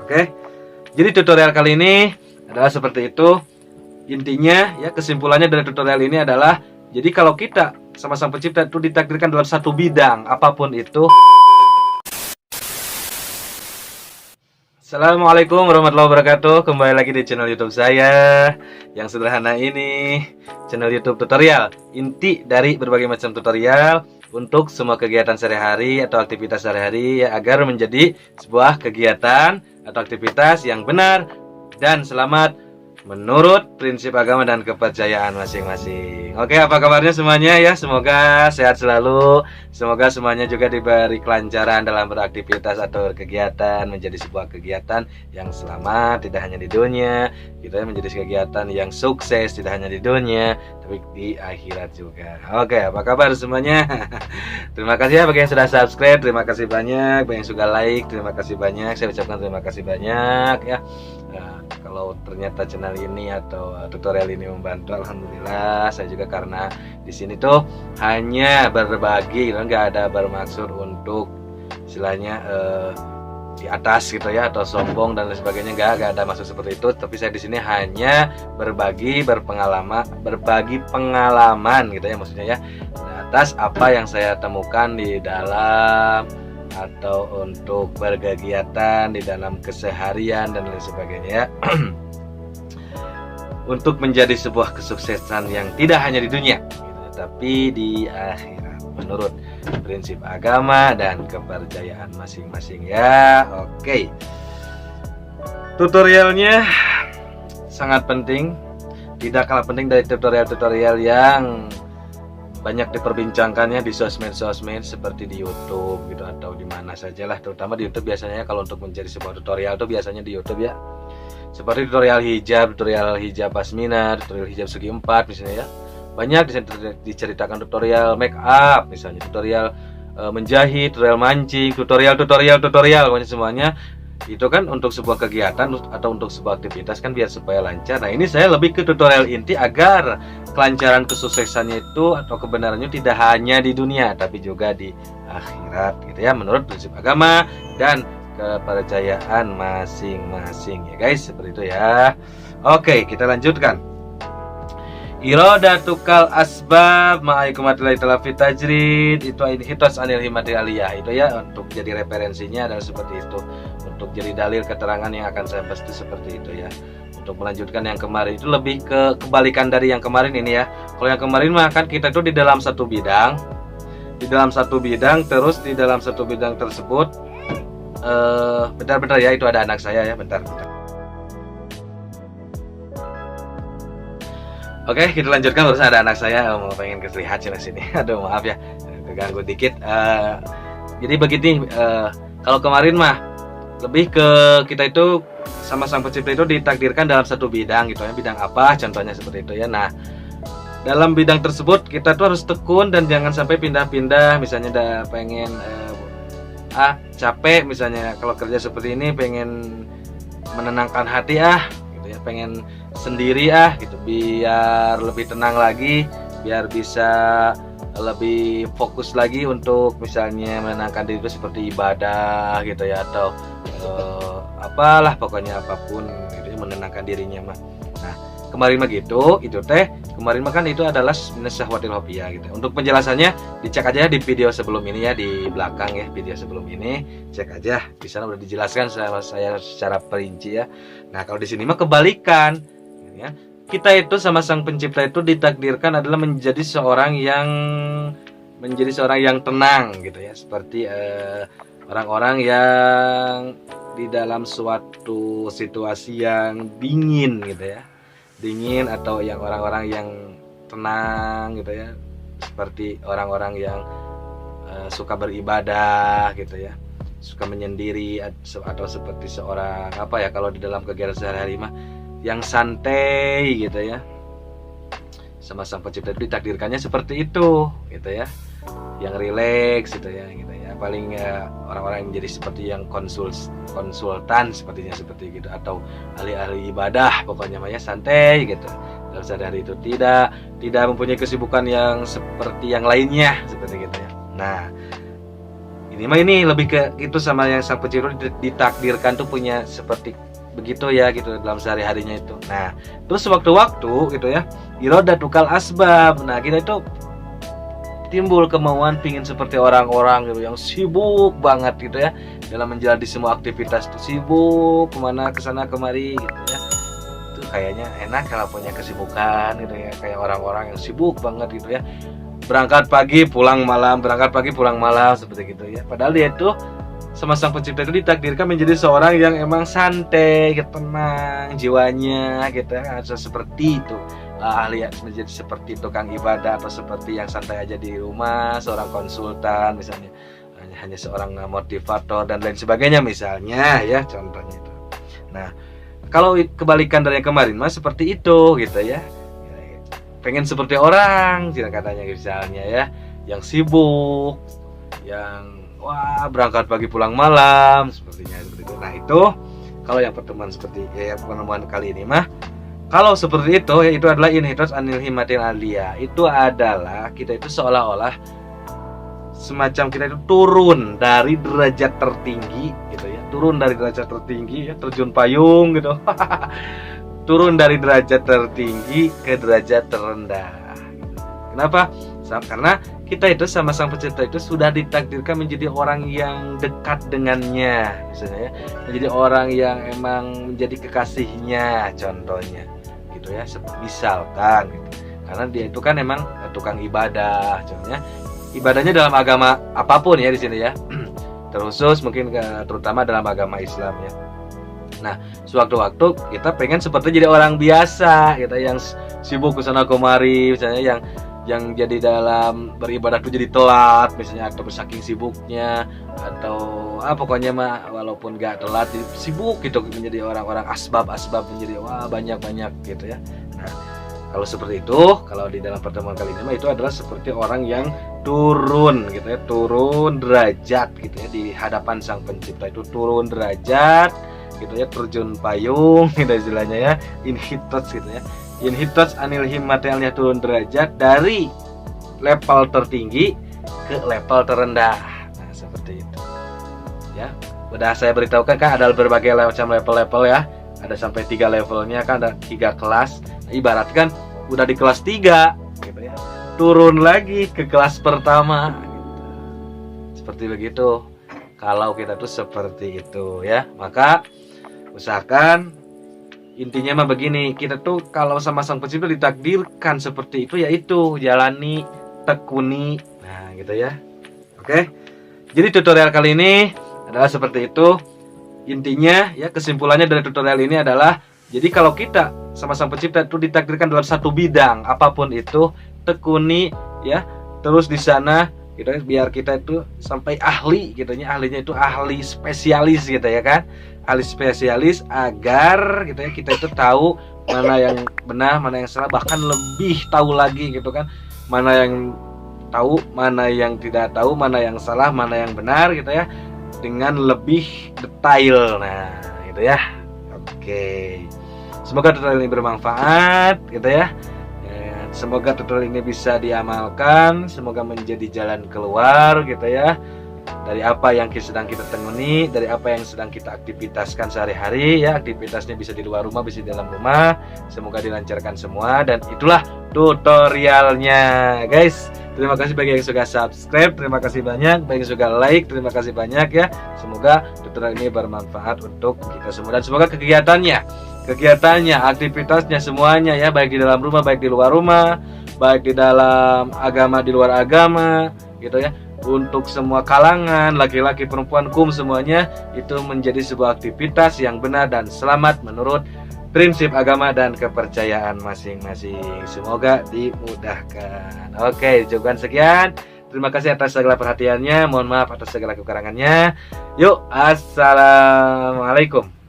Oke. Jadi tutorial kali ini adalah seperti itu. Intinya ya, kesimpulannya dari tutorial ini adalah, jadi kalau kita sama Sang Pencipta itu ditakdirkan dalam satu bidang apapun itu. Assalamualaikum warahmatullahi wabarakatuh. Kembali lagi di channel YouTube saya yang sederhana ini, channel YouTube tutorial. Inti dari berbagai macam tutorial untuk semua kegiatan sehari-hari atau aktivitas sehari-hari ya, agar menjadi sebuah kegiatan atau aktivitas yang benar dan selamat menurut prinsip agama dan kepercayaan masing-masing. Oke, apa kabarnya semuanya ya? Semoga sehat selalu. Semoga semuanya juga diberi kelancaran dalam beraktivitas atau kegiatan, menjadi sebuah kegiatan yang selamat, tidak hanya di dunia, kita menjadi kegiatan yang sukses tidak hanya di dunia, tapi di akhirat juga. Oke, apa kabar semuanya? Terima kasih ya bagi yang sudah subscribe, terima kasih banyak. Bagi yang sudah like, terima kasih banyak. Saya ucapkan terima kasih banyak ya. Nah, kalau ternyata channel ini atau tutorial ini membantu, alhamdulillah. Saya juga karena di sini tuh hanya berbagi, nggak ada bermaksud untuk istilahnya di atas gitu ya, atau sombong dan lain sebagainya, nggak ada maksud seperti itu. Tapi saya di sini hanya berbagi pengalaman gitu ya, maksudnya ya, atas apa yang saya temukan di dalam atau untuk berkegiatan di dalam keseharian dan lain sebagainya ya. Untuk menjadi sebuah kesuksesan yang tidak hanya di dunia gitu, tapi di akhirat menurut prinsip agama dan kepercayaan masing-masing ya. Oke. Tutorialnya sangat penting, tidak kalah penting dari tutorial-tutorial yang banyak diperbincangkannya di sosmed-sosmed seperti di YouTube gitu, atau di mana sajalah, terutama di YouTube biasanya. Kalau untuk menjadi sebuah tutorial itu biasanya di YouTube ya, seperti tutorial hijab pasmina, tutorial hijab segi 4 misalnya ya. Banyak diceritakan tutorial make up misalnya, tutorial menjahit, tutorial mancing, tutorial pokoknya semuanya itu kan untuk sebuah kegiatan atau untuk sebuah aktivitas kan, biar supaya lancar. Nah, ini saya lebih ke tutorial inti agar kelancaran kesuksesannya itu atau kebenarannya tidak hanya di dunia tapi juga di akhirat gitu ya, menurut prinsip agama dan kepercayaan masing-masing ya guys, seperti itu ya. Oke, kita lanjutkan. Iradatukal asbab ma'aikumatilai talafi tajrid, itu hitos anil himati aliyah, itu ya, untuk jadi referensinya adalah seperti itu, untuk jadi dalil keterangan yang akan saya bahas itu seperti itu ya. Untuk melanjutkan yang kemarin itu lebih ke kebalikan dari yang kemarin ini ya. Kalau yang kemarin mah kan kita itu di dalam satu bidang, terus di dalam satu bidang tersebut bentar ya, itu ada anak saya ya, bentar. Oke, kita lanjutkan. Terus ada anak saya mau pengen keselihat sini. Aduh, maaf ya, keganggu dikit. Jadi begini, kalau kemarin mah lebih ke kita itu sama Sang Pencipta itu ditakdirkan dalam satu bidang gitu ya. Bidang apa? Contohnya seperti itu ya. Nah, dalam bidang tersebut kita tuh harus tekun dan jangan sampai pindah-pindah. Misalnya udah pengen capek misalnya kalau kerja seperti ini, pengen menenangkan hati gitu ya, pengen sendiri gitu, biar lebih tenang lagi, biar bisa lebih fokus lagi untuk misalnya menenangkan diri itu seperti ibadah gitu ya, atau apalah pokoknya apapun gitu ya, menenangkan dirinya mah. Nah, kemarin mah gitu, kemarin mah kan itu adalah minus syahwatil hofiyah gitu. Untuk penjelasannya dicek aja di video sebelum ini ya, di belakang ya, video sebelum ini cek aja, di sana udah dijelaskan sama saya secara perinci ya. Nah, kalau di sini mah kebalikan ya. Kita itu sama Sang Pencipta itu ditakdirkan adalah menjadi seorang yang tenang gitu ya, seperti orang-orang yang di dalam suatu situasi yang dingin gitu ya, dingin, atau yang orang-orang yang tenang gitu ya, seperti orang-orang yang suka beribadah gitu ya, suka menyendiri, atau seperti seorang apa ya, kalau di dalam kegiatan sehari-hari mah yang santai gitu ya. Sama Sang Pencipta ditakdirkannya seperti itu gitu ya, yang rileks gitu ya, paling orang-orang yang menjadi seperti yang konsultan sepertinya seperti gitu, atau ahli-ahli ibadah pokoknya mah ya, santai gitu dalam sehari-hari itu, tidak mempunyai kesibukan yang seperti yang lainnya seperti gitu ya. Nah, Ini mah ini lebih ke itu sama yang sang pencipta ditakdirkan tuh punya seperti begitu ya gitu dalam sehari-harinya itu. Nah, terus waktu-waktu gitu ya, iroda tukal asbab. Nah, kita itu timbul kemauan pingin seperti orang-orang gitu yang sibuk banget gitu ya dalam menjalani semua aktivitas tuh, sibuk kemana kesana kemari gitu ya. Itu kayaknya enak kalau punya kesibukan gitu ya, kayak orang-orang yang sibuk banget gitu ya, berangkat pagi pulang malam, berangkat pagi pulang malam seperti gitu ya. Padahal dia itu sama sang pencipta itu ditakdirkan menjadi seorang yang emang santai, tenang jiwanya gitu ya, seperti itu. Ahli menjadi seperti tukang ibadah atau seperti yang santai aja di rumah, seorang konsultan misalnya, hanya seorang motivator dan lain sebagainya misalnya ya, contohnya itu. Nah, kalau kebalikan dari yang kemarin mas seperti itu gitu ya, pengen seperti orang katanya misalnya ya, yang sibuk, yang wah berangkat pagi pulang malam sepertinya seperti itu. Nah itu kalau yang pertemuan seperti ya pertemuan kali ini mah, kalau seperti itu ya, itu adalah inhitas anil himmatil aliyah. Itu adalah kita itu seolah-olah semacam kita itu turun dari derajat tertinggi gitu ya, turun dari derajat tertinggi ya, terjun payung gitu turun dari derajat tertinggi ke derajat terendah. Kenapa? Karena kita itu sama sang pencipta itu sudah ditakdirkan menjadi orang yang dekat dengannya, misalnya ya, menjadi orang yang emang menjadi kekasihnya, contohnya gitu ya, misalkan gitu. Karena dia itu kan emang tukang ibadah, contohnya ibadahnya dalam agama apapun ya di sini ya, terkhusus mungkin terutama dalam agama Islam ya. Nah, sewaktu-waktu kita pengen seperti jadi orang biasa, kita yang sibuk kesana kemari, misalnya yang jadi dalam beribadah tuh jadi telat misalnya, atau saking sibuknya, atau pokoknya mah walaupun gak telat sibuk gitu, menjadi orang-orang asbab menjadi wah banyak gitu ya. Nah, kalau seperti itu, kalau di dalam pertemuan kali ini mah itu adalah seperti orang yang turun gitu ya, turun derajat gitu ya di hadapan sang pencipta, itu turun derajat gitu ya, terjun payung gitu istilahnya ya, inhitos gitu ya, inhitos anil himmatilnya, turun derajat dari level tertinggi ke level terendah. Nah seperti itu ya, udah saya beritahukan kan ada berbagai macam level-level ya, ada sampai 3 levelnya kan, ada 3 kelas. Nah, ibaratkan udah di kelas 3 gitu ya, turun lagi ke kelas pertama gitu. Seperti begitu kalau kita tuh seperti itu ya. Maka usahakan, intinya mah begini, kita tuh kalau sama sang pencipta ditakdirkan seperti itu, yaitu jalani, tekuni, nah gitu ya. Oke, jadi tutorial kali ini adalah seperti itu. Intinya ya, kesimpulannya dari tutorial ini adalah, jadi kalau kita sama sang pencipta itu ditakdirkan dalam satu bidang apapun itu, tekuni ya, terus di sana gitu, biar kita itu sampai ahli gitu ya, ahlinya itu ahli spesialis gitu ya kan, ahli spesialis, agar gitu ya kita itu tahu mana yang benar, mana yang salah, bahkan lebih tahu lagi gitu kan, mana yang tahu, mana yang tidak tahu, mana yang salah, mana yang benar gitu ya, dengan lebih detail. Nah gitu ya. Oke, semoga tutorial ini bermanfaat gitu ya. Semoga tutorial ini bisa diamalkan, semoga menjadi jalan keluar gitu ya, dari apa yang sedang kita tekuni, dari apa yang sedang kita aktivitaskan sehari-hari ya. Aktivitasnya bisa di luar rumah, bisa di dalam rumah, semoga dilancarkan semua. Dan itulah tutorialnya guys. Terima kasih bagi yang sudah subscribe, terima kasih banyak. Bagi yang sudah like, terima kasih banyak ya. Semoga tutorial ini bermanfaat untuk kita semua, dan semoga kegiatannya, aktivitasnya semuanya ya, baik di dalam rumah, baik di luar rumah, baik di dalam agama, di luar agama gitu ya, untuk semua kalangan, laki-laki, perempuan, semuanya itu menjadi sebuah aktivitas yang benar dan selamat menurut prinsip agama dan kepercayaan masing-masing. Semoga dimudahkan. Oke, cukup sekian. Terima kasih atas segala perhatiannya. Mohon maaf atas segala kekurangannya. Yuk, assalamualaikum.